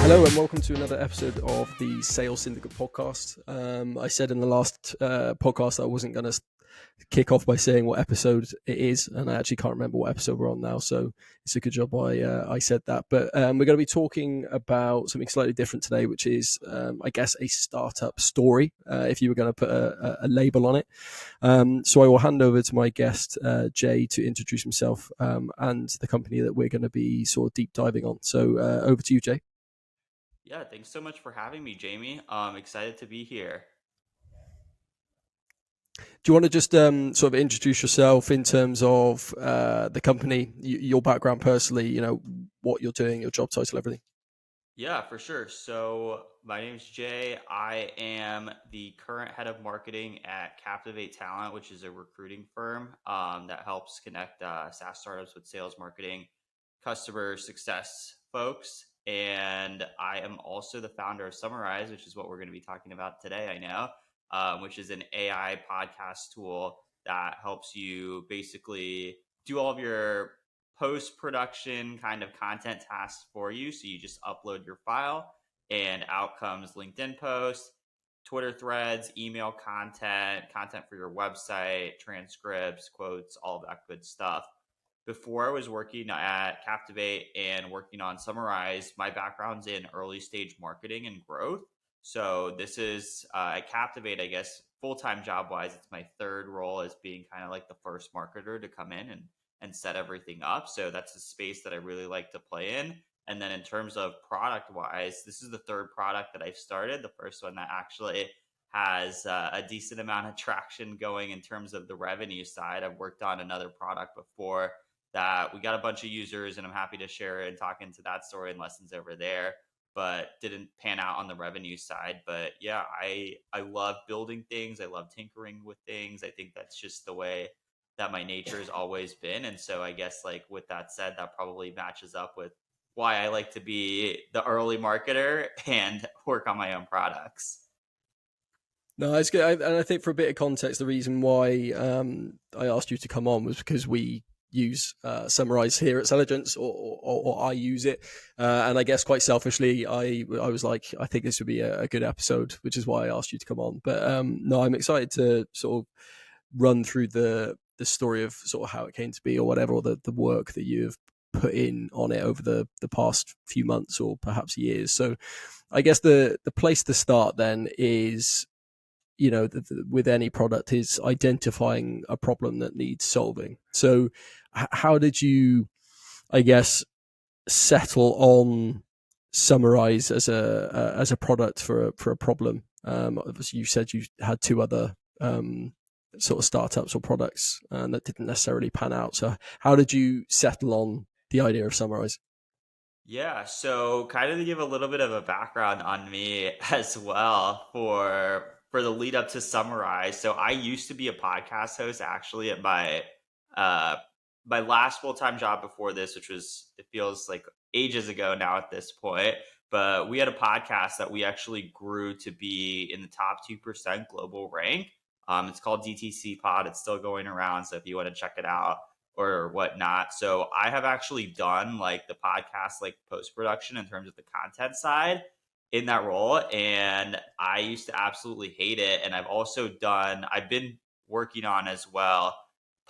Hello and welcome to another episode of the Sales Syndicate podcast. I said in the last podcast I wasn't going to kick off by saying what episode it is, and I actually can't remember what episode we're on now, so it's a good job I said that. But we're going to be talking about something slightly different today, which is, I guess, a startup story, if you were going to put a label on it. So I will hand over to my guest, Jay, to introduce himself and the company that we're going to be sort of deep diving on. So over to you, Jay. Yeah, thanks so much for having me, Jamie. I'm excited to be here. Do you want to just sort of introduce yourself in terms of the company, your background personally, what you're doing, your job title, everything? Yeah, for sure. So, my name's Jay. I am the current head of marketing at Captivate Talent, which is a recruiting firm that helps connect SaaS startups with sales, marketing, customer success folks. And I am also the founder of SummarAIze, which is what we're going to be talking about today, I know, which is an AI podcast tool that helps you basically do all of your post production kind of content tasks for you. So you just upload your file and out comes LinkedIn posts, Twitter threads, email content for your website, transcripts, quotes, all that good stuff. Before I was working at Captivate and working on SummarAIze, my background's in early stage marketing and growth. So this is at Captivate, I guess, full-time job wise, it's my third role as being kind of like the first marketer to come in and set everything up. So that's a space that I really like to play in. And then in terms of product wise, this is the third product that I've started. The first one that actually has a decent amount of traction going in terms of the revenue side. I've worked on another product before that we got a bunch of users, and I'm happy to share and talk into that story and lessons over there, but didn't pan out on the revenue side. But yeah, I love building things. I love tinkering with things. I think that's just the way that my nature has always been. And so I guess, like, with that said, that probably matches up with why I like to be the early marketer and work on my own products. No, it's good. And I think for a bit of context, the reason why I asked you to come on was because we use SummarAIze here at Selligence, or I use it. And I guess quite selfishly, I was like, I think this would be a good episode, which is why I asked you to come on. But no, I'm excited to sort of run through the story of sort of how it came to be or whatever, or the work that you've put in on it over the past few months or perhaps years. So I guess the place to start then is, with any product, is identifying a problem that needs solving. So how did you, I guess, settle on SummarAIze as a product for a problem? Obviously you said you had two other sort of startups or products that didn't necessarily pan out. So how did you settle on the idea of SummarAIze? Yeah, so kind of to give a little bit of a background on me as well for the lead up to SummarAIze. So I used to be a podcast host actually at uh my last full-time job before this, which was, it feels like ages ago now at this point. But we had a podcast that we actually grew to be in the top 2% global rank. It's called DTC Pod. It's still going around, so if you want to check it out or whatnot. So I have actually done like the podcast, like post production in terms of the content side in that role. And I used to absolutely hate it. And I've been working on as well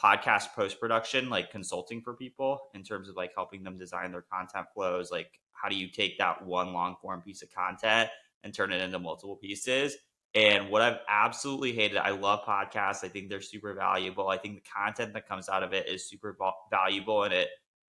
podcast post production, like consulting for people in terms of like helping them design their content flows. Like, how do you take that one long form piece of content and turn it into multiple pieces? And what I've absolutely hated, I love podcasts. I think they're super valuable. I think the content that comes out of it is super valuable, and it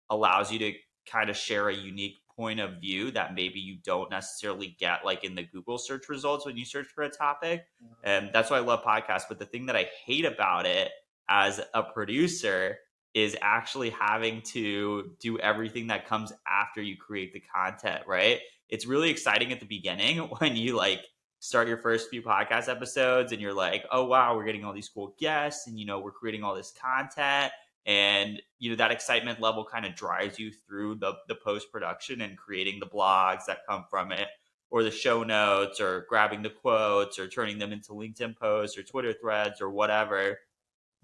allows you to kind of share a unique point of view that maybe you don't necessarily get like in the Google search results when you search for a topic. And that's why I love podcasts. But the thing that I hate about it as a producer is actually having to do everything that comes after you create the content, right? It's really exciting at the beginning when you like start your first few podcast episodes and you're like, oh wow, we're getting all these cool guests, and we're creating all this content, and that excitement level kind of drives you through the post production and creating the blogs that come from it, or the show notes, or grabbing the quotes, or turning them into LinkedIn posts or Twitter threads or whatever.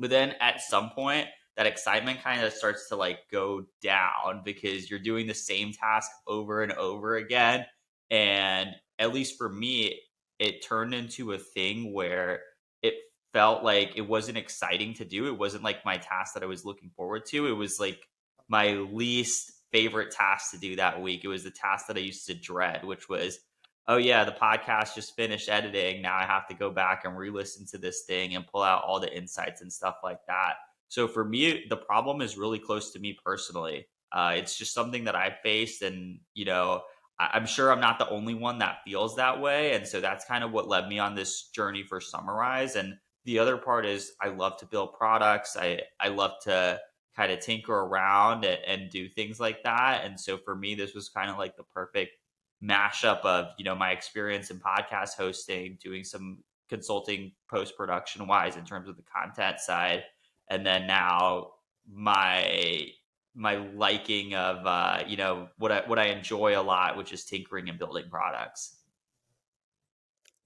But then at some point, that excitement kind of starts to like go down because you're doing the same task over and over again. And at least for me, it turned into a thing where it felt like it wasn't exciting to do. It wasn't like my task that I was looking forward to. It was like my least favorite task to do that week. It was the task that I used to dread, which was, oh yeah, the podcast just finished editing. Now I have to go back and re-listen to this thing and pull out all the insights and stuff like that. So for me, the problem is really close to me personally. It's just something that I faced, and I'm sure I'm not the only one that feels that way. And so that's kind of what led me on this journey for SummarAIze. And the other part is I love to build products. I love to kind of tinker around and do things like that. And so for me, this was kind of like the perfect mashup of, my experience in podcast hosting, doing some consulting post production wise in terms of the content side, and then now my liking of what I enjoy a lot, which is tinkering and building products.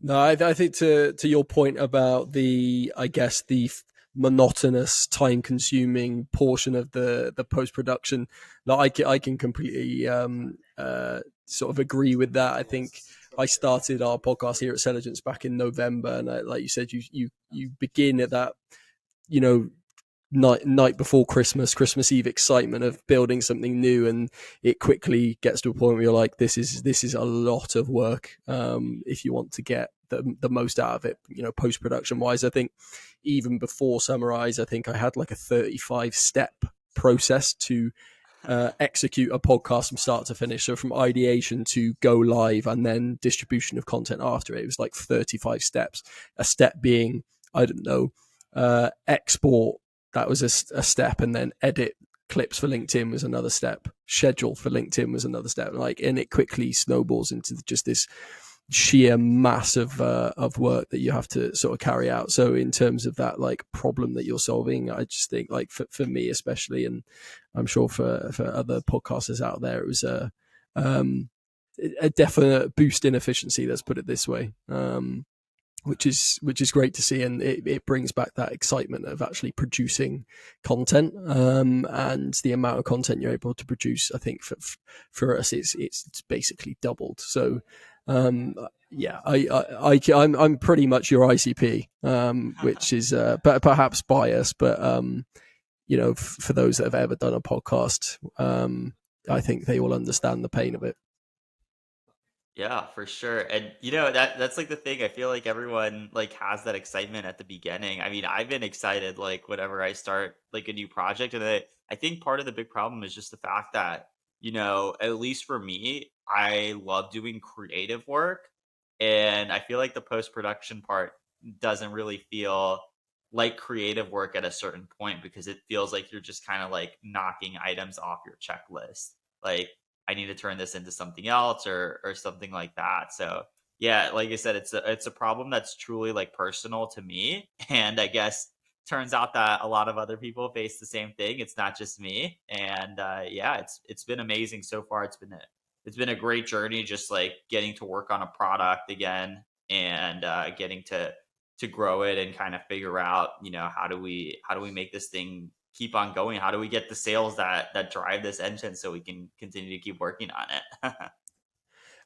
No, I think to your point about I guess the monotonous, time-consuming portion of the post-production, that I can completely sort of agree with that. I think I started our podcast here at Selligence back in November, and like you said, you begin at that, you know, night before Christmas Eve excitement of building something new, and it quickly gets to a point where you're like, this is a lot of work if you want to get the most out of it, post production wise. I think even before SummarAIze, I think I had like a 35 step process to execute a podcast from start to finish. So from ideation to go live and then distribution of content after it was like 35 steps. A step being, I don't know, export, that was a step, and then edit clips for LinkedIn was another step. Schedule for LinkedIn was another step. And it quickly snowballs into just this sheer mass of work that you have to sort of carry out. So in terms of that like problem that you're solving, I just think like for me especially, and I'm sure for other podcasters out there, it was a definite boost in efficiency. Let's put it this way. Which is great to see, and it brings back that excitement of actually producing content, and the amount of content you're able to produce. I think for us, it's basically doubled. So, yeah, I'm pretty much your ICP, which is perhaps biased, but for those that have ever done a podcast, I think they will understand the pain of it. Yeah, for sure. And that's like the thing. I feel like everyone like has that excitement at the beginning. I mean, I've been excited like whenever I start like a new project. And I think part of the big problem is just the fact that, at least for me, I love doing creative work. And I feel like the post-production part doesn't really feel like creative work at a certain point, because it feels like you're just kind of like knocking items off your checklist. Like, I need to turn this into something else, or something like that. So yeah, like I said, it's a problem that's truly like personal to me, and I guess turns out that a lot of other people face the same thing. It's not just me, and yeah, it's been amazing so far. It's been a great journey, just like getting to work on a product again, and getting to grow it and kind of figure out, how do we make this thing keep on going? How do we get the sales that drive this engine so we can continue to keep working on it?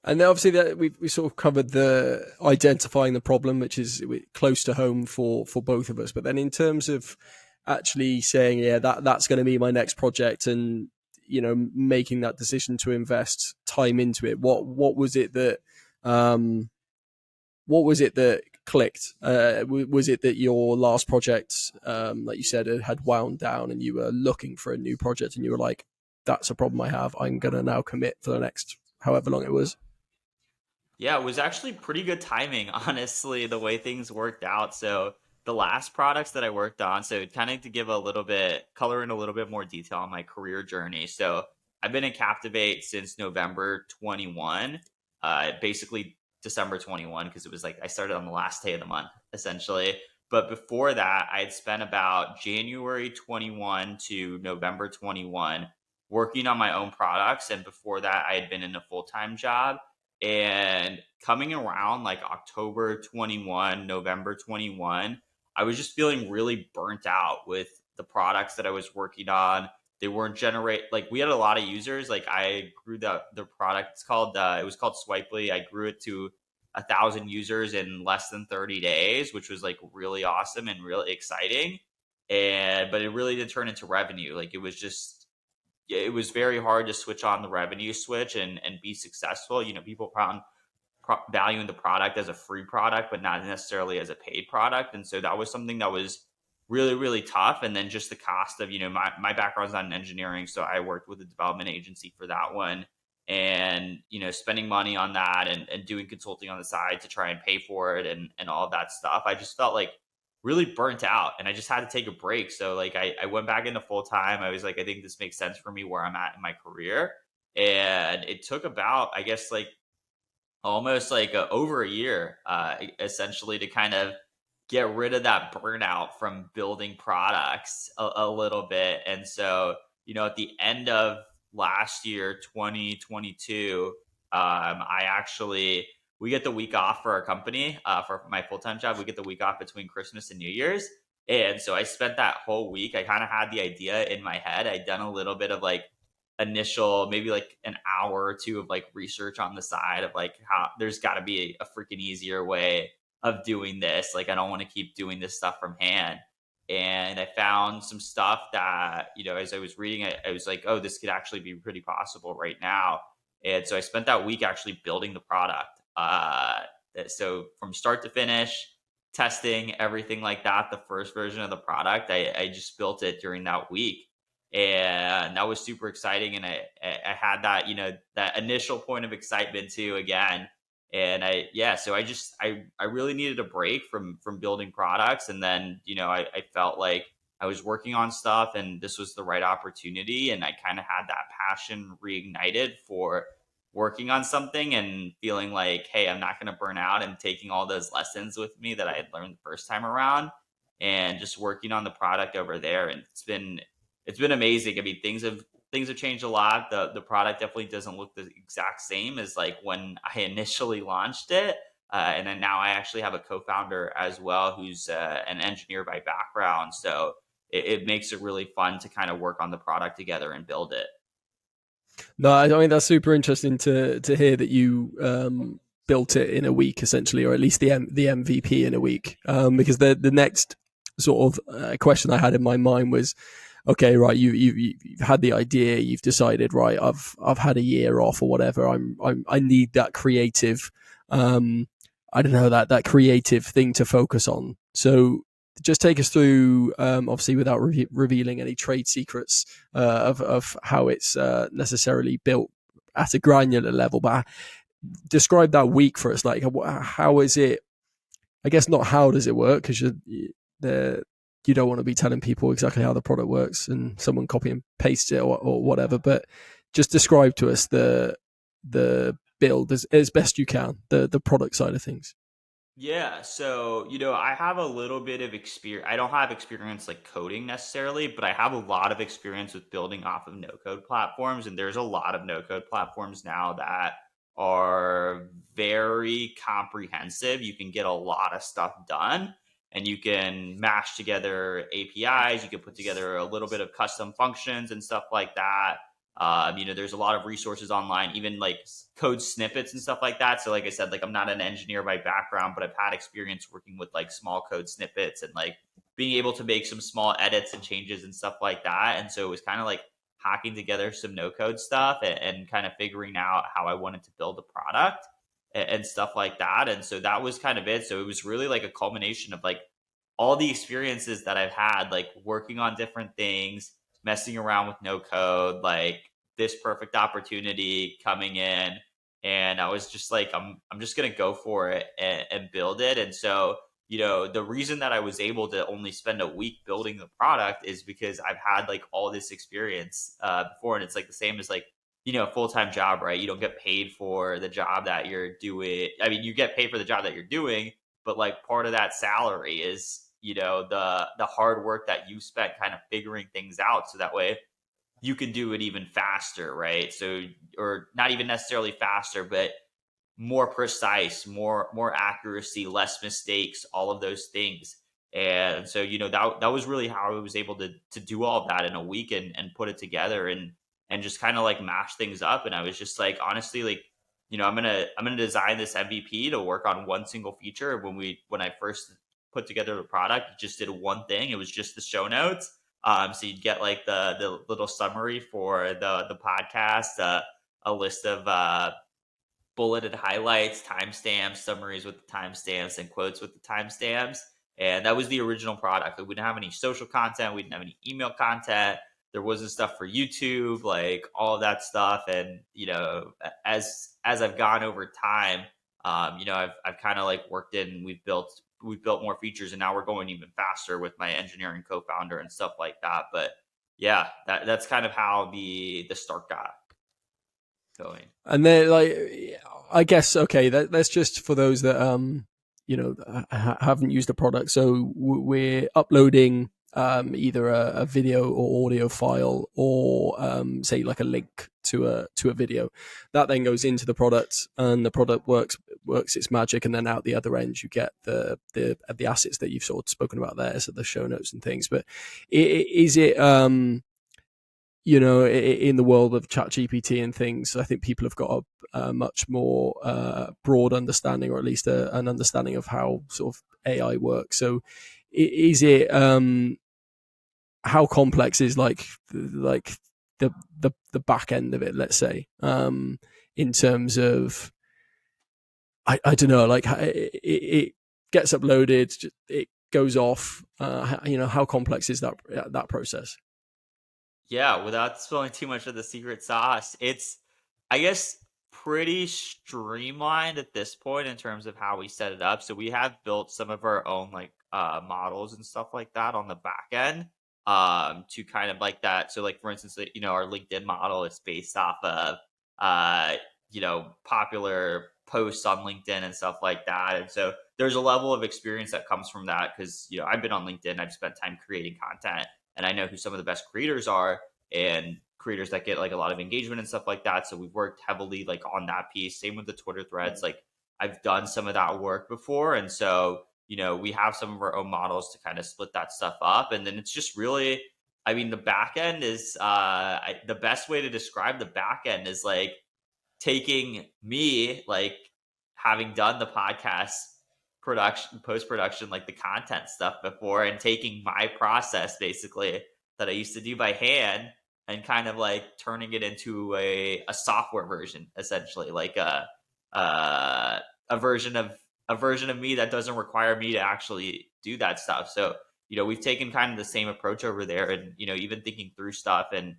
And then obviously that we sort of covered the identifying the problem, which is close to home for both of us. But then in terms of actually saying, yeah, that's going to be my next project, and making that decision to invest time into it, what was it that clicked? Was it that your last project, like you said, had wound down, and you were looking for a new project, and you were like, that's a problem I have, I'm going to now commit for the next however long it was? Yeah, it was actually pretty good timing, honestly, the way things worked out. So the last products that I worked on, so kind of to give a little bit color in a little bit more detail on my career journey. So I've been in Captivate since November 21, basically December 21, because it was like I started on the last day of the month, essentially. But before that, I had spent about January 21 to November 21 working on my own products. And before that, I had been in a full-time job. And coming around like October 21, November 21, I was just feeling really burnt out with the products that I was working on. they weren't generate like we had a lot of users. Like I grew the product. It's called it was called Swipely. I grew it to 1,000 users in less than 30 days, which was like really awesome and really exciting. And but it really did turn into revenue. Like it was very hard to switch on the revenue switch and be successful. People found valuing the product as a free product, but not necessarily as a paid product. And so that was something that was really, really tough. And then just the cost of, my background's not in engineering. So I worked with a development agency for that one. And, spending money on that and doing consulting on the side to try and pay for it and all of that stuff. I just felt like really burnt out and I just had to take a break. So like I went back into full time. I was like, I think this makes sense for me where I'm at in my career. And it took about, I guess, like almost like over a year, essentially, to kind of get rid of that burnout from building products a little bit. And so, at the end of last year, 2022, we get the week off for our company, for my full-time job. We get the week off between Christmas and New Year's. And so I spent that whole week, I kind of had the idea in my head. I'd done a little bit of like initial, maybe like an hour or two of like research on the side of like how there's got to be a freaking easier way of doing this. Like I don't want to keep doing this stuff from hand. And I found some stuff that, as I was reading it, I was like, oh, this could actually be pretty possible right now. And so I spent that week actually building the product. So from start to finish, testing, everything like that, the first version of the product, I just built it during that week. And that was super exciting. And I had that, that initial point of excitement too, again. And so I really needed a break from building products. And then, I felt like I was working on stuff and this was the right opportunity. And I kind of had that passion reignited for working on something and feeling like, hey, I'm not going to burn out, and taking all those lessons with me that I had learned the first time around and just working on the product over there. And it's been amazing. I mean, things have changed a lot. The product definitely doesn't look the exact same as like when I initially launched it. And then now I actually have a co-founder as well who's an engineer by background. So it makes it really fun to kind of work on the product together and build it. No, I mean that's super interesting to hear that you built it in a week essentially, or at least the MVP in a week. Because the next sort of question I had in my mind was, okay, right, you've had the idea, you've decided, right, I've had a year off or whatever. I need that creative, I don't know, that creative thing to focus on. So just take us through, obviously without revealing any trade secrets of how it's necessarily built at a granular level, but describe that week for us. Like, how is it? I guess not how does it work, because you don't want to be telling people exactly how the product works and someone copy and paste it or whatever, but just describe to us the build as best you can, the product side of things. Yeah, so I have a little bit of experience. I don't have experience like coding necessarily, but I have a lot of experience with building off of no code platforms. And there's a lot of no code platforms now that are very comprehensive. You can get a lot of stuff done and you can mash together APIs. You can put together a little bit of custom functions and stuff like that. There's a lot of resources online, even like code snippets and stuff like that. So like I said, like I'm not an engineer by background, but I've had experience working with like small code snippets and like being able to make some small edits and changes and stuff like that. And so it was kind of like hacking together some no code stuff and kind of figuring out how I wanted to build a product and stuff like that. And so that was kind of it. So it was really like a culmination of like all the experiences that I've had, like working on different things, messing around with no code, like this perfect opportunity coming in. And I was just like, I'm just going to go for it and build it. And so, the reason that I was able to only spend a week building the product is because I've had like all this experience before. And it's like the same as like, a full-time job, right? You don't get paid for the job that you're doing. I mean, you get paid for the job that you're doing, but like part of that salary is, the hard work that you spent kind of figuring things out. So that way you can do it even faster, right? So, or not even necessarily faster, but more precise, more accuracy, less mistakes, all of those things. And so, that was really how I was able to do all of that in a week and put it together and just kind of like mash things up. And I was just like, honestly, like, I'm gonna design this MVP to work on one single feature. When I first put together the product, it just did one thing. It was just the show notes. So you'd get like the little summary for the podcast, a list of bulleted highlights, timestamps, summaries with the timestamps, and quotes with the timestamps. And that was the original product. We didn't have any social content. We didn't have any email content. There wasn't stuff for YouTube, like all of that stuff. And as I've gone over time, I've kind of like worked in. We've built more features, and now we're going even faster with my engineering co-founder and stuff like that. But yeah, that's kind of how the start got going. And then, like, I guess, okay, that's just for those that haven't used the product. So we're uploading either a video or audio file, or say like a link to a video that then goes into the product, and the product works its magic, and then out the other end you get the assets that you've sort of spoken about there, so the show notes and things. But is it in the world of ChatGPT and things, I think people have got a much more broad understanding, or at least an understanding of how sort of AI works. So is it how complex is like the back end of it, let's say, in terms of I don't know, like it gets uploaded, it goes off, how complex is that process? Yeah, without spilling too much of the secret sauce, it's, I guess, pretty streamlined at this point in terms of how we set it up. So we have built some of our own like models and stuff like that on the back end, to kind of like that. So like for instance, our LinkedIn model is based off of popular posts on LinkedIn and stuff like that. And so there's a level of experience that comes from that, because I've been on LinkedIn, I've spent time creating content, and I know who some of the best creators are, and creators that get like a lot of engagement and stuff like that. So we've worked heavily like on that piece. Same with the Twitter threads. Like I've done some of that work before. And so, we have some of our own models to kind of split that stuff up. And then it's just really, I mean, the back end is the best way to describe the back end is like taking me, like having done the podcast production, post-production, like the content stuff before, and taking my process basically that I used to do by hand, and kind of like turning it into a software version, essentially, like a version of me that doesn't require me to actually do that stuff. So, we've taken kind of the same approach over there, and, even thinking through stuff and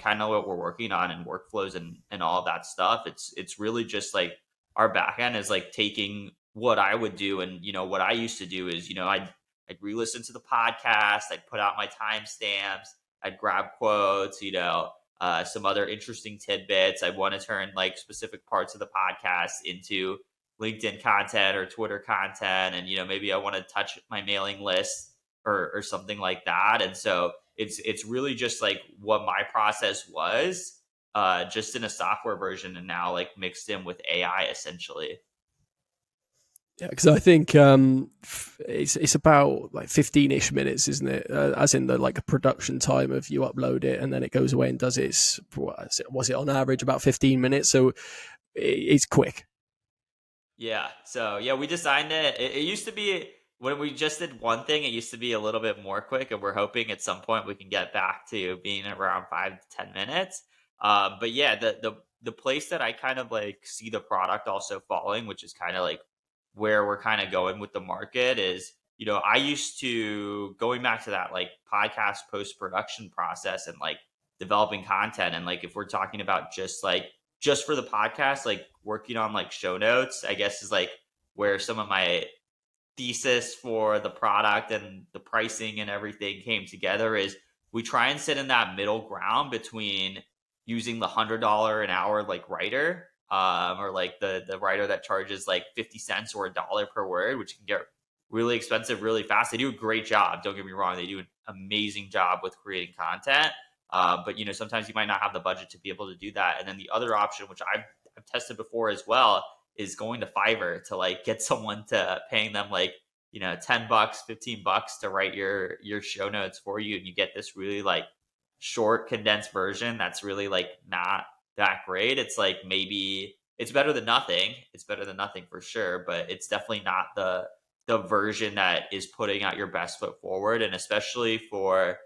kind of what we're working on and workflows and all of that stuff. It's really just like our backend is like taking what I would do. And, what I used to do is, I'd re-listen to the podcast. I'd put out my timestamps. I'd grab quotes, some other interesting tidbits. I want to turn like specific parts of the podcast into LinkedIn content or Twitter content. And, maybe I want to touch my mailing list or something like that. And so it's really just like what my process was, just in a software version, and now like mixed in with AI essentially. Yeah, because I think it's about like 15-ish minutes, isn't it? As in the like a production time of you upload it and then it goes away and does its, was it on average about 15 minutes? So it's quick. Yeah. So yeah, we designed it. It used to be, when we just did one thing, it used to be a little bit more quick, and we're hoping at some point we can get back to being around 5 to 10 minutes. But yeah, the place that I kind of like see the product also falling, which is kind of like where we're kind of going with the market, is, I used to, going back to that like podcast post-production process and like developing content. And like, if we're talking about just for the podcast, like working on like show notes, I guess is like where some of my thesis for the product and the pricing and everything came together, is we try and sit in that middle ground between using the $100 an hour like writer, or like the writer that charges like 50 cents or $1 per word, which can get really expensive really fast. They do a great job, don't get me wrong, they do an amazing job with creating content, but sometimes you might not have the budget to be able to do that. And then the other option, which I've tested before as well, is going to Fiverr to like get someone to paying them like $10, $15 to write your show notes for you, and you get this really like short condensed version that's really like not that great. It's like, maybe it's better than nothing. It's better than nothing for sure, but it's definitely not the version that is putting out your best foot forward. And especially for,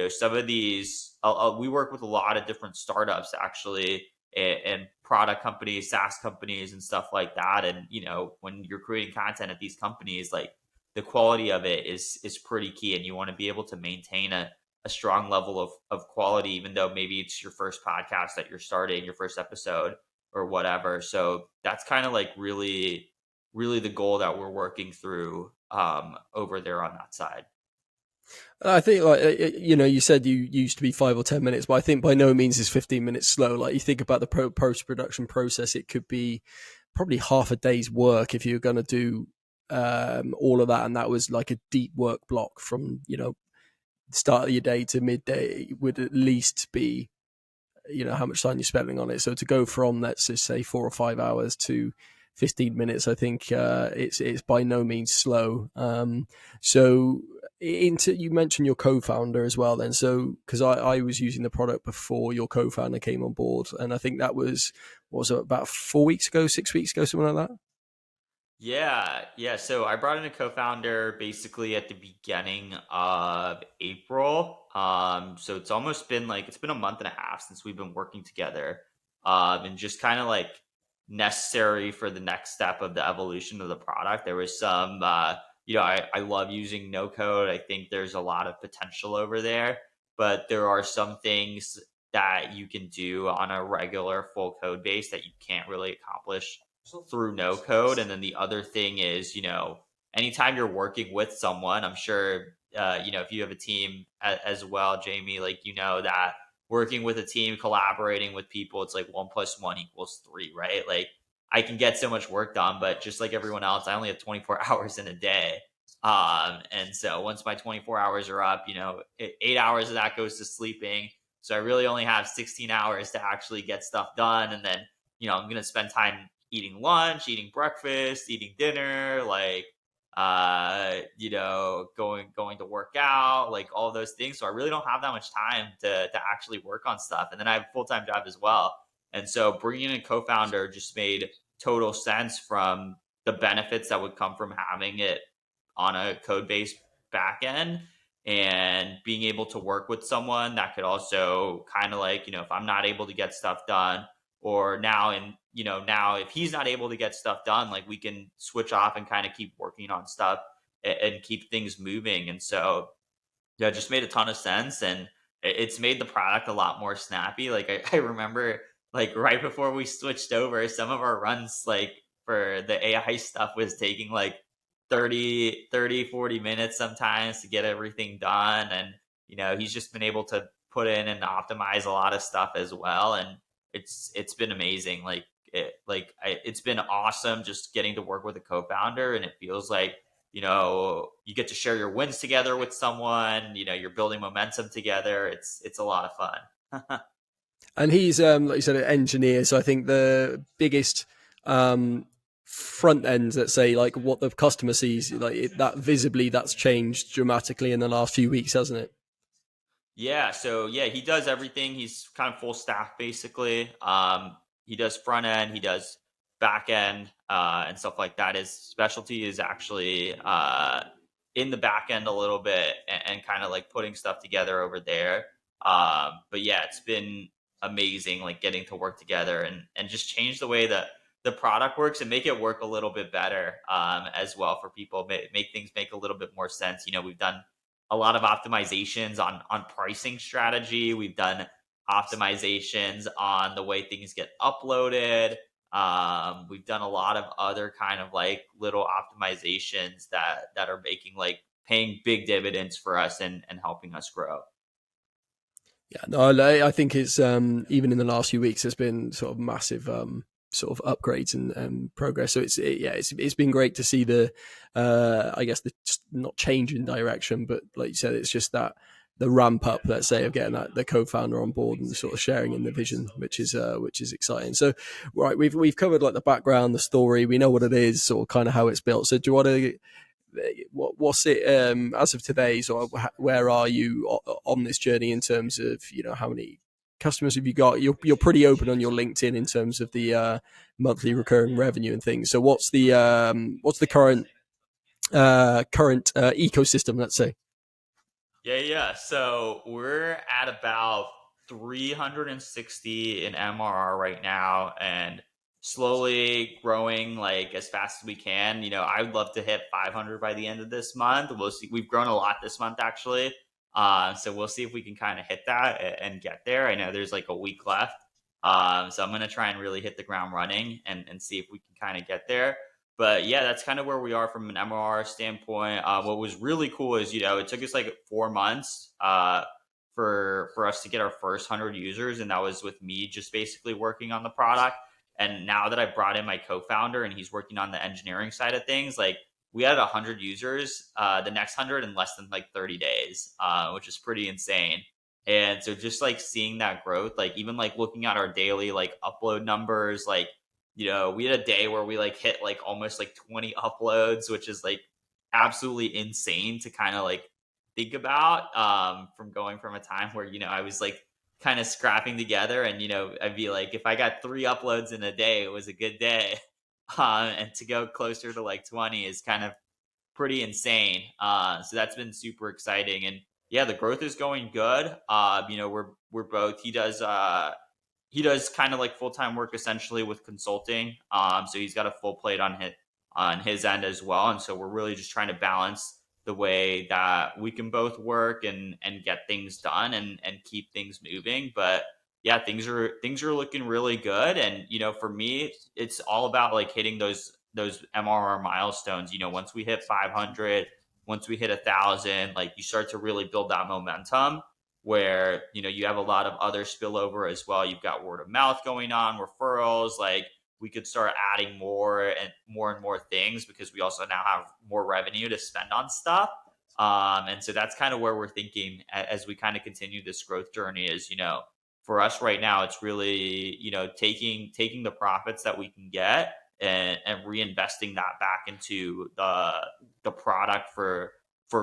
some of these, we work with a lot of different startups actually, and product companies, SaaS companies, and stuff like that. And when you're creating content at these companies, like, the quality of it is pretty key, and you want to be able to maintain a strong level of quality, even though maybe it's your first podcast that you're starting, your first episode or whatever. So that's kind of like really, really the goal that we're working through over there on that side. I think, like, you said you used to be 5 or 10 minutes, but I think by no means is 15 minutes slow. Like, you think about the post production process, it could be probably half a day's work if you're going to do all of that, and that was like a deep work block from start of your day to midday. It would at least be how much time you're spending on it. So to go from, let's just say, 4 or 5 hours to 15 minutes, I think it's by no means slow. So you mentioned your co-founder as well then. So because I was using the product before your co-founder came on board, and I think that was about 4 weeks ago, 6 weeks ago, something like that. Yeah. So I brought in a co-founder basically at the beginning of April. So it's been a month and a half since we've been working together. And just kind of like necessary for the next step of the evolution of the product. There was some, I love using no code. I think there's a lot of potential over there, but there are some things that you can do on a regular full code base that you can't really accomplish through no code. And then the other thing is, anytime you're working with someone, I'm sure, if you have a team as well, Jamie, like, that working with a team, collaborating with people, it's like 1 + 1 = 3, right? Like, I can get so much work done, but just like everyone else, I only have 24 hours in a day. And so once my 24 hours are up, 8 hours of that goes to sleeping. So I really only have 16 hours to actually get stuff done. And then, I'm going to spend time eating lunch, eating breakfast, eating dinner, like, going to work out, like all those things. So I really don't have that much time to actually work on stuff. And then I have a full-time job as well. And so bringing in a co-founder just made total sense from the benefits that would come from having it on a code-based backend, and being able to work with someone that could also kind of like, if I'm not able to get stuff done, or now if he's not able to get stuff done, like, we can switch off and kind of keep working on stuff and keep things moving. And so, yeah, it just made a ton of sense, and it's made the product a lot more snappy. Like, I remember, like, right before we switched over, some of our runs, like, for the AI stuff was taking like 40 minutes sometimes to get everything done. And, he's just been able to put in and optimize a lot of stuff as well. And it's been amazing. It's been awesome just getting to work with a co-founder, and it feels like, you get to share your wins together with someone, you're building momentum together. It's a lot of fun. And he's, like you said, an engineer. So I think the biggest front end, let's say, like what the customer sees, like that visibly, that's changed dramatically in the last few weeks, hasn't it? Yeah. So yeah, he does everything. He's kind of full stack basically. He does front end, he does back end, and stuff like that. His specialty is actually in the back end a little bit, and kind of like putting stuff together over there. But yeah, it's been amazing, like getting to work together and just change the way that the product works and make it work a little bit better as well for people, make things make a little bit more sense. We've done a lot of optimizations on pricing strategy. We've done optimizations on the way things get uploaded. We've done a lot of other kind of like little optimizations that are making, like, paying big dividends for us and helping us grow. Yeah, no, I think it's even in the last few weeks, there's been sort of massive sort of upgrades and progress. So it's been great to see the I guess the not change in direction, but like you said, it's just that the ramp up, let's say, of getting the co-founder on board and sort of sharing in the vision, which is exciting. So, right, we've covered like the background, the story, we know what it is, sort of kind of how it's built. So do you want to what's it as of today? So where are you on this journey in terms of how many customers have you got? You're pretty open on your LinkedIn in terms of the monthly recurring revenue and things. So what's the current ecosystem? Let's say. Yeah. So we're at about 360 in MRR right now, and slowly growing like as fast as we can. I would love to hit 500 by the end of this month. We'll see. We've grown a lot this month actually. So we'll see if we can kind of hit that and get there. I know there's like a week left. So I'm going to try and really hit the ground running and see if we can kind of get there. But yeah, that's kind of where we are from an MRR standpoint. What was really cool is, it took us like 4 months for us to get our first 100 users. And that was with me just basically working on the product. And now that I brought in my co-founder and he's working on the engineering side of things, like we had 100 users, the next 100 in less than like 30 days, which is pretty insane. And so just like seeing that growth, like even like looking at our daily like upload numbers, like, we had a day where we like hit like almost like 20 uploads, which is like absolutely insane to kind of like think about, from going from a time where, I was like kind of scrapping together and, I'd be like, if I got 3 uploads in a day, it was a good day. And to go closer to like 20 is kind of pretty insane. So that's been super exciting. And yeah, the growth is going good. We're both, he does kind of like full-time work essentially with consulting. So he's got a full plate on his end as well. And so we're really just trying to balance the way that we can both work and get things done and keep things moving. But yeah, things are looking really good. And for me, it's all about like hitting those MRR milestones. Once we hit 500, once we hit 1,000, like you start to really build that momentum where you have a lot of other spillover as well. You've got word of mouth going on, referrals. Like we could start adding more and more things because we also now have more revenue to spend on stuff. And so that's kind of where we're thinking as we kind of continue this growth journey. Is for us right now, it's really taking the profits that we can get and reinvesting that back into the product for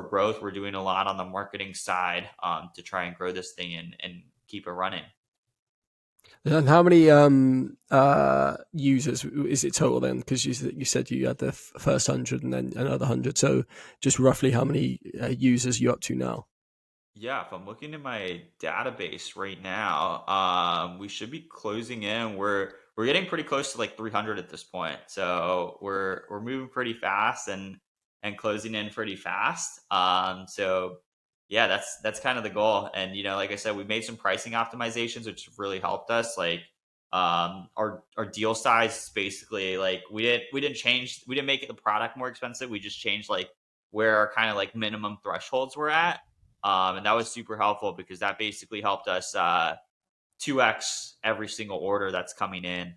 growth. We're doing a lot on the marketing side to try and grow this thing and keep it running. And how many users is it total then? Because you said you had the first 100 and then another 100. So just roughly how many users are you up to now? Yeah, if I'm looking at my database right now, we should be closing in. We're getting pretty close to like 300 at this point, so we're moving pretty fast and closing in pretty fast. So yeah, that's kind of the goal. And like I said, we made some pricing optimizations, which have really helped us. Like our deal size is basically like we didn't make it the product more expensive. We just changed like where our kind of like minimum thresholds were at. And that was super helpful because that basically helped us 2x every single order that's coming in,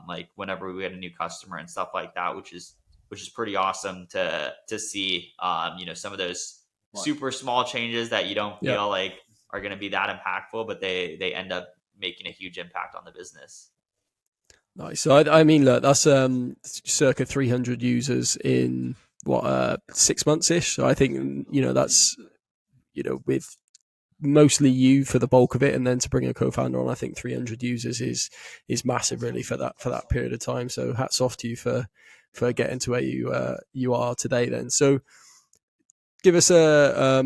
like whenever we had a new customer and stuff like that, which is pretty awesome to see. Some of those super small changes that you don't Yeah. feel like are going to be that impactful, but they end up making a huge impact on the business. Nice. So I mean, look, that's circa 300 users in what 6 months ish. So I think that's with mostly you for the bulk of it, and then to bring a co-founder on, I think 300 users is massive, really, for that period of time. So hats off to you for getting to where you are today. Then, so give us a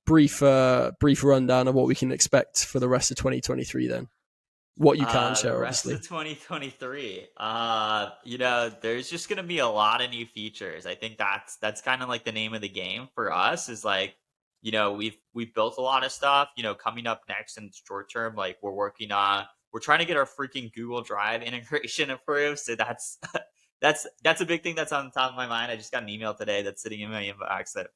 brief rundown of what we can expect for the rest of 2023. Then, what you can The share, rest obviously. of 2023, there's just gonna be a lot of new features. I think that's kind of like the name of the game for us. Is like, we've built a lot of stuff. Coming up next in short term, like we're trying to get our freaking Google Drive integration approved. So that's that's a big thing that's on the top of my mind. I just got an email today that's sitting in my inbox that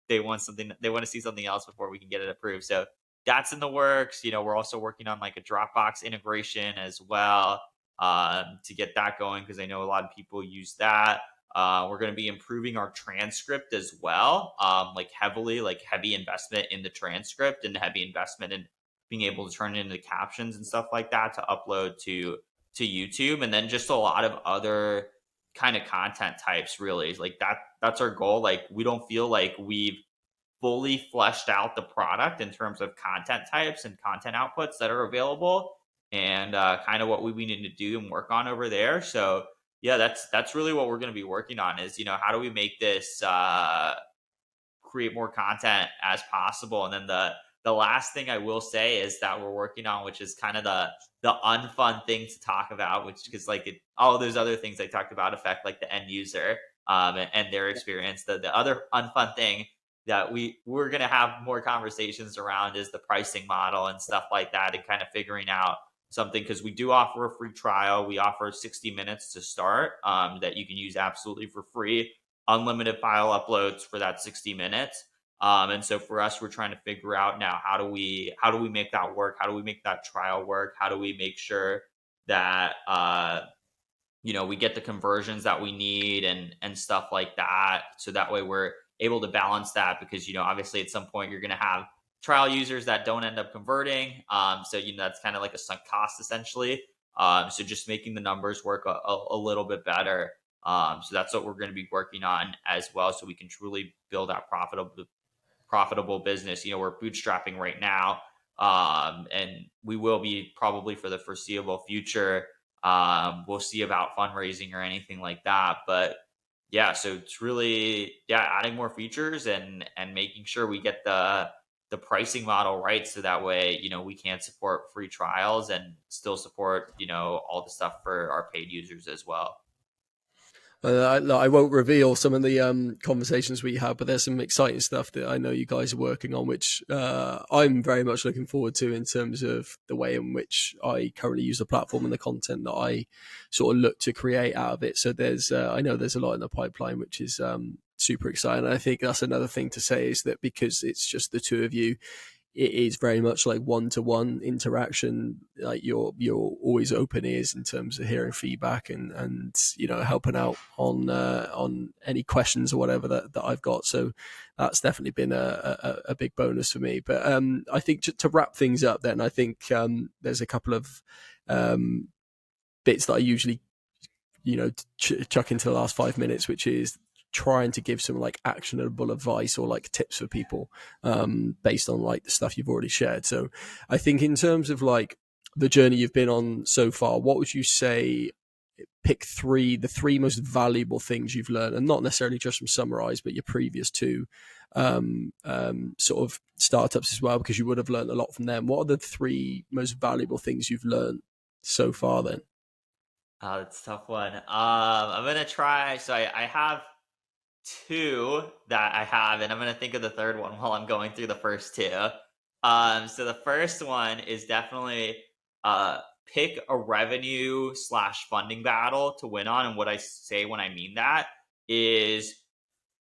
they want to see something else before we can get it approved. So that's in the works. We're also working on like a Dropbox integration as well, to get that going because I know a lot of people use that. We're going to be improving our transcript as well, like heavy investment in the transcript and heavy investment in being able to turn it into captions and stuff like that to upload to YouTube, and then just a lot of other kind of content types, really. Like that's our goal. Like we don't feel like we've fully fleshed out the product in terms of content types and content outputs that are available, and kind of what we need to do and work on over there. So yeah, that's really what we're going to be working on is, how do we make this create more content as possible. And then the last thing I will say is that we're working on, which is kind of the unfun thing to talk about, which because like all those other things I talked about affect like the end user and their experience. The other unfun thing that we're going to have more conversations around is the pricing model and stuff like that, and kind of figuring out something, because we do offer a free trial. We offer 60 minutes to start that you can use absolutely for free, unlimited file uploads for that 60 minutes. And so for us, we're trying to figure out now, how do we make that work? How do we make that trial work? How do we make sure that we get the conversions that we need and stuff like that, so that way we're able to balance that, because obviously at some point you're going to have trial users that don't end up converting, so that's kind of like a sunk cost essentially. So just making the numbers work a little bit better. So that's what we're going to be working on as well, so we can truly build out profitable business. We're bootstrapping right now, and we will be probably for the foreseeable future. We'll see about fundraising or anything like that, but yeah, so it's really adding more features and making sure we get the pricing model right, so that way we can support free trials and still support all the stuff for our paid users as well. I won't reveal some of the conversations we have, but there's some exciting stuff that I know you guys are working on, which I'm very much looking forward to, in terms of the way in which I currently use the platform and the content that I sort of look to create out of it. So I know there's a lot in the pipeline, which is super exciting. And I think that's another thing to say, is that because it's just the two of you, it is very much like one-to-one interaction. Like you're always open ears in terms of hearing feedback and helping out on any questions or whatever that I've got. So that's definitely been a big bonus for me. But I think to wrap things up, then I think there's a couple of bits that I usually chuck into the last 5 minutes, which is trying to give some like actionable advice or like tips for people based on like the stuff you've already shared. So I think in terms of like the journey you've been on so far, what would you say, pick the three most valuable things you've learned, and not necessarily just from SummarAIze, but your previous two sort of startups as well, because you would have learned a lot from them. What are the three most valuable things you've learned so far then? Oh, that's a tough one. I'm going to try. So I have two that I have, and I'm going to think of the third one while I'm going through the first two. So the first one is definitely pick a revenue / funding battle to win on. And what I say when I mean that is,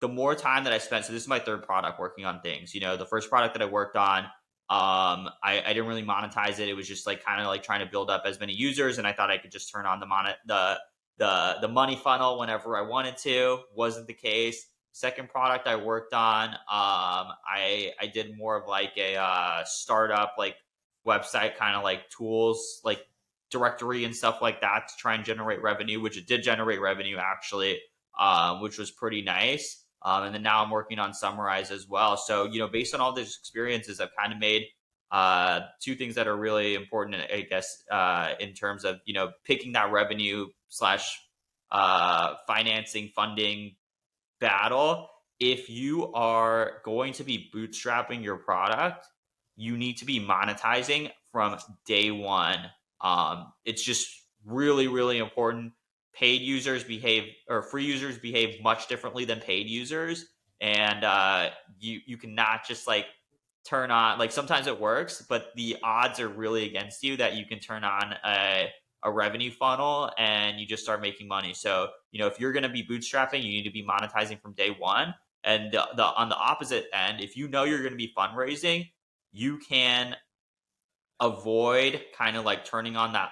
the more time that I spent, so this is my third product working on things. The first product that I worked on, I didn't really monetize it. It was just like kind of like trying to build up as many users, and I thought I could just turn on the money funnel whenever I wanted to. Wasn't the case. Second product I worked on, I did more of like a startup like website, kind of like tools like directory and stuff like that, to try and generate revenue, which it did generate revenue actually, which was pretty nice. And then now I'm working on SummarAIze as well. So, based on all these experiences, I've kind of made two things that are really important, I guess, in terms of, picking that revenue / financing funding battle. If you are going to be bootstrapping your product, you need to be monetizing from day one. It's just really, really important. Free users behave much differently than paid users. And you cannot just like turn on, like sometimes it works, but the odds are really against you that you can turn on a revenue funnel and you just start making money. So, if you're going to be bootstrapping, you need to be monetizing from day one. And on the opposite end, if you're going to be fundraising, you can avoid kind of like turning on that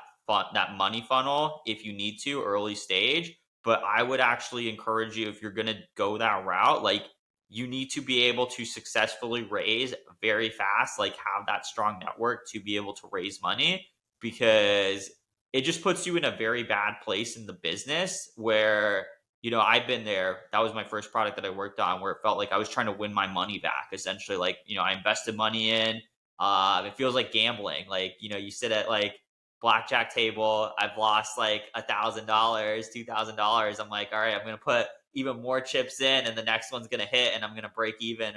money funnel if you need to early stage. But I would actually encourage you, if you're going to go that route, like you need to be able to successfully raise very fast, like have that strong network to be able to raise money. Because it just puts you in a very bad place in the business where, I've been there. That was my first product that I worked on where it felt like I was trying to win my money back. Essentially, like, I invested money in. It feels like gambling. Like, you sit at like blackjack table. I've lost like $1,000, $2,000. I'm like, all right, I'm gonna put even more chips in, and the next one's gonna hit, and I'm gonna break even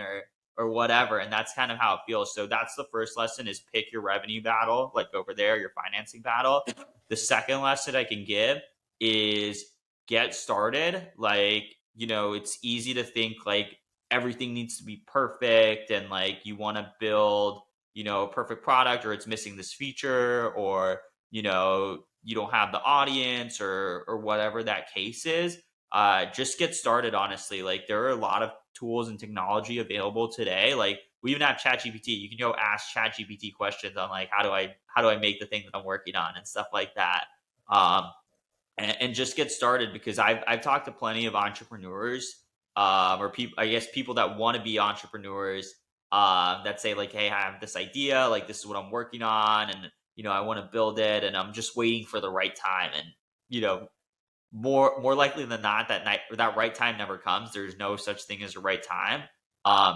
or whatever. And that's kind of how it feels. So that's the first lesson: is pick your revenue battle, like over there, your financing battle. The second lesson I can give is get started. Like, it's easy to think like everything needs to be perfect and like you want to build, a perfect product, or it's missing this feature, or, you don't have the audience, or whatever that case is. Just get started, honestly. Like, there are a lot of tools and technology available today. Like, we even have ChatGPT. You can go ask ChatGPT questions on like, how do I make the thing that I'm working on and stuff like that. And just get started, because I've talked to plenty of entrepreneurs, or people, I guess, people that want to be entrepreneurs, that say like, hey, I have this idea, like this is what I'm working on, and I want to build it, and I'm just waiting for the right time. And more likely than not, that right time never comes. There's no such thing as a right time.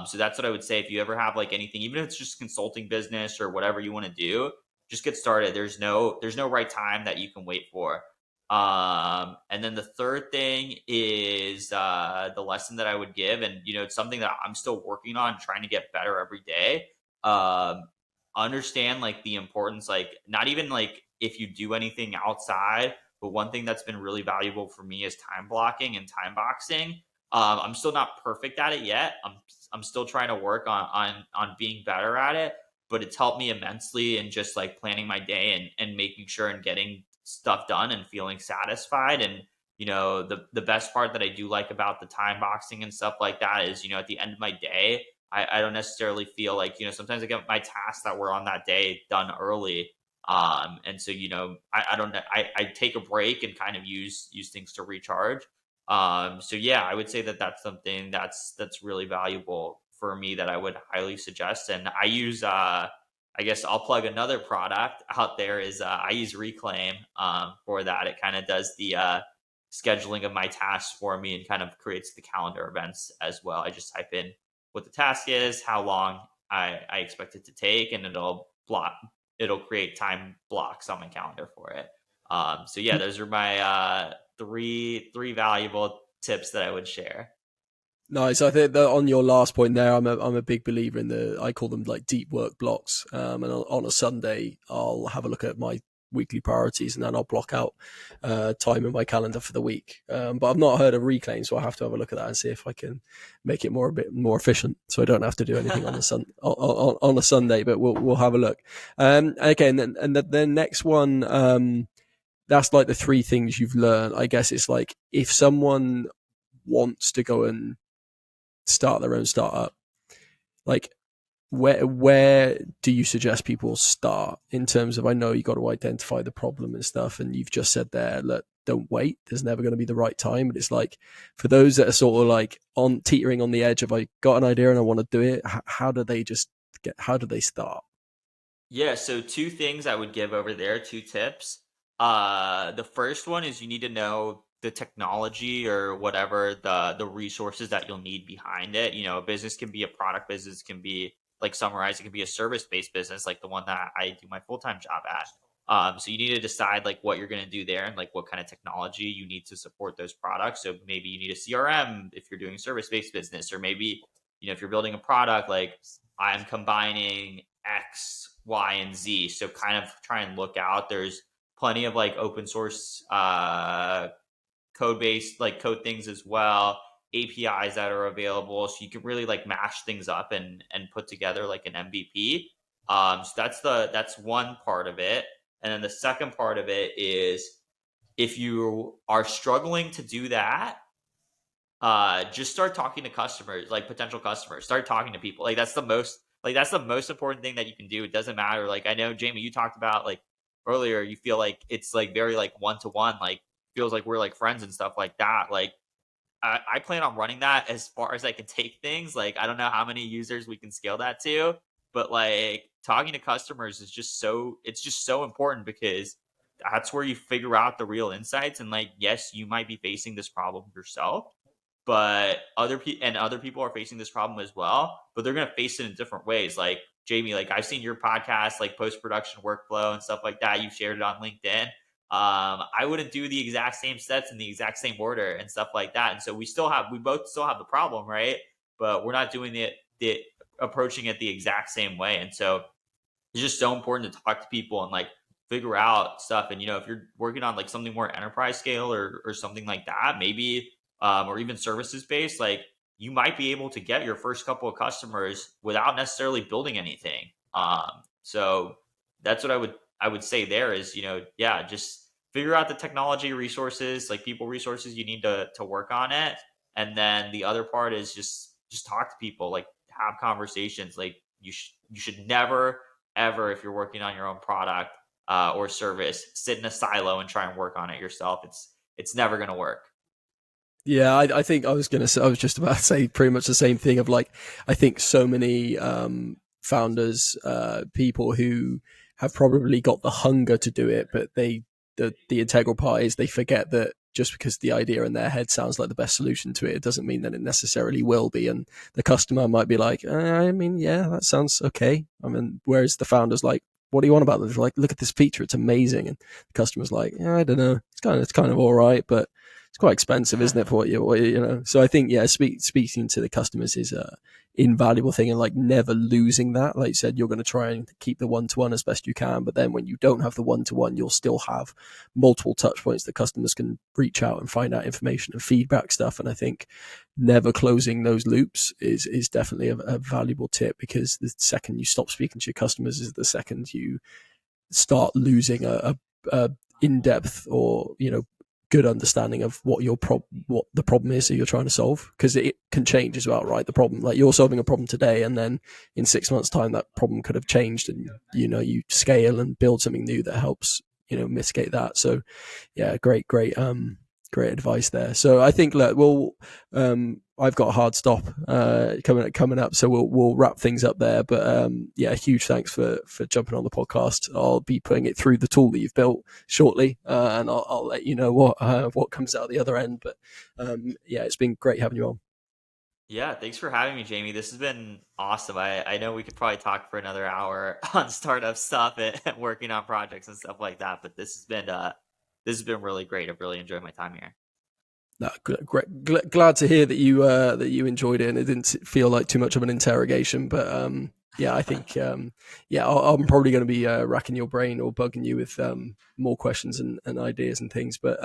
So that's what I would say. If you ever have like anything, even if it's just consulting business or whatever you want to do, just get started. There's no right time that you can wait for. And then the third thing is, the lesson that I would give, and it's something that I'm still working on, trying to get better every day. Understand like the importance, like not even like if you do anything outside, but one thing that's been really valuable for me is time blocking and time boxing. I'm still not perfect at it yet. I'm still trying to work on being better at it, but it's helped me immensely in just like planning my day and making sure and getting stuff done and feeling satisfied. And the best part that I do like about the time boxing and stuff like that is, at the end of my day, I don't necessarily feel like, sometimes I get my tasks that were on that day done early. And so, I don't, I take a break and kind of use things to recharge. So yeah, I would say that that's something that's really valuable for me that I would highly suggest. And I use, I guess I'll plug another product out there, is, I use Reclaim, for that. It kind of does the, scheduling of my tasks for me and kind of creates the calendar events as well. I just type in what the task is, how long I expect it to take, and it'll create time blocks on my calendar for it. So yeah, those are my three valuable tips that I would share. Nice. I think that on your last point there, I'm a big believer in I call them like deep work blocks. And on a Sunday, I'll have a look at my weekly priorities, and then I'll block out time in my calendar for the week. But I've not heard of Reclaim, so I have to have a look at that and see if I can make it a bit more efficient, so I don't have to do anything on on a Sunday. But we'll have a look. Okay, and then the next one. That's like the three things you've learned. I guess it's like, if someone wants to go and start their own startup, like where do you suggest people start in terms of, I know you got to identify the problem and stuff, and you've just said there, look, don't wait, there's never going to be the right time. But it's like, for those that are sort of like teetering on the edge of, I got an idea and I want to do it, how do they start? Yeah, so two things I would give over there, two tips. The first one is, you need to know the technology or whatever the resources that you'll need behind it. A business can be a product business, can be like SummarAIze, it can be a service-based business like the one that I do my full-time job at. So you need to decide like what you're going to do there, and like what kind of technology you need to support those products. So maybe you need a CRM if you're doing service-based business, or maybe, if you're building a product, like I'm combining X, Y, and Z. So kind of try and look out. There's plenty of like open source code based like code things as well, APIs that are available, so you can really like mash things up and put together like an MVP. So that's one part of it. And then the second part of it is, if you are struggling to do that, just start talking to customers, like potential customers. Start talking to people. That's the most important thing that you can do. It doesn't matter. Like, I know, Jamie, you talked about like earlier, you feel like it's like very like one-to-one, like feels like we're like friends and stuff like that. Like, I plan on running that as far as I can take things. Like, I don't know how many users we can scale that to, but like talking to customers is it's just so important, because that's where you figure out the real insights. And like, yes, you might be facing this problem yourself, but other people are facing this problem as well, but they're going to face it in different ways. Like Jamie, like I've seen your podcast, like post-production workflow and stuff like that. You shared it on LinkedIn. I wouldn't do the exact same steps in the exact same order and stuff like that. And so we both still have the problem, right? But we're not doing the approaching it the exact same way. And so it's just so important to talk to people and like figure out stuff. And, if you're working on like something more enterprise scale or something like that, maybe, or even services based, like you might be able to get your first couple of customers without necessarily building anything. So that's what I would say there is, just figure out the technology resources, like people resources you need to work on it. And then the other part is just talk to people, like have conversations. Like you should never, ever, if you're working on your own product or service, sit in a silo and try and work on it yourself. It's never going to work. Yeah, I think I was just about to say pretty much the same thing of like, I think so many founders, people who have probably got the hunger to do it, but the integral part is they forget that just because the idea in their head sounds like the best solution to it, it doesn't mean that it necessarily will be. And the customer might be like, I mean, yeah, that sounds okay. I mean, whereas the founder's like, what do you want about this? Like, look at this feature, it's amazing. And the customer's like, I don't know, it's kind of all right, but it's quite expensive, isn't it, for what you. So I think, yeah, speaking to the customers is a invaluable thing, and like never losing that. Like you said, you're going to try and keep the one-to-one as best you can, but then when you don't have the one-to-one, you'll still have multiple touch points that customers can reach out and find out information and feedback stuff. And I think never closing those loops is definitely a valuable tip, because the second you stop speaking to your customers is the second you start losing a in-depth or good understanding of what the problem is that you're trying to solve, because it can change as well, right? The problem, like you're solving a problem today, and then in 6 months' time that problem could have changed, and you scale and build something new that helps mitigate that. So yeah, great advice there. So I think I've got a hard stop coming up, so we'll wrap things up there. But yeah, huge thanks for jumping on the podcast. I'll be putting it through the tool that you've built shortly, and I'll let you know what comes out the other end. But yeah, it's been great having you on. Yeah, thanks for having me, Jamie. This has been awesome. I know we could probably talk for another hour on startup stuff and working on projects and stuff like that, but this has been really great. I've really enjoyed my time here. No, great. Glad to hear that you enjoyed it and it didn't feel like too much of an interrogation. But yeah, I think I'm probably going to be racking your brain or bugging you with more questions and ideas and things. But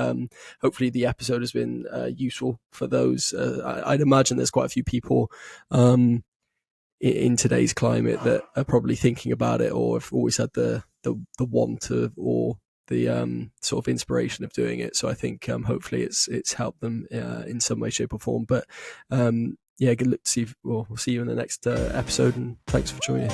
hopefully the episode has been useful for those. I'd imagine there's quite a few people in today's climate that are probably thinking about it, or have always had the want to, or the sort of inspiration of doing it. So I think hopefully it's helped them in some way, shape or form. But yeah, good luck to see. We'll see you in the next episode, and thanks for joining.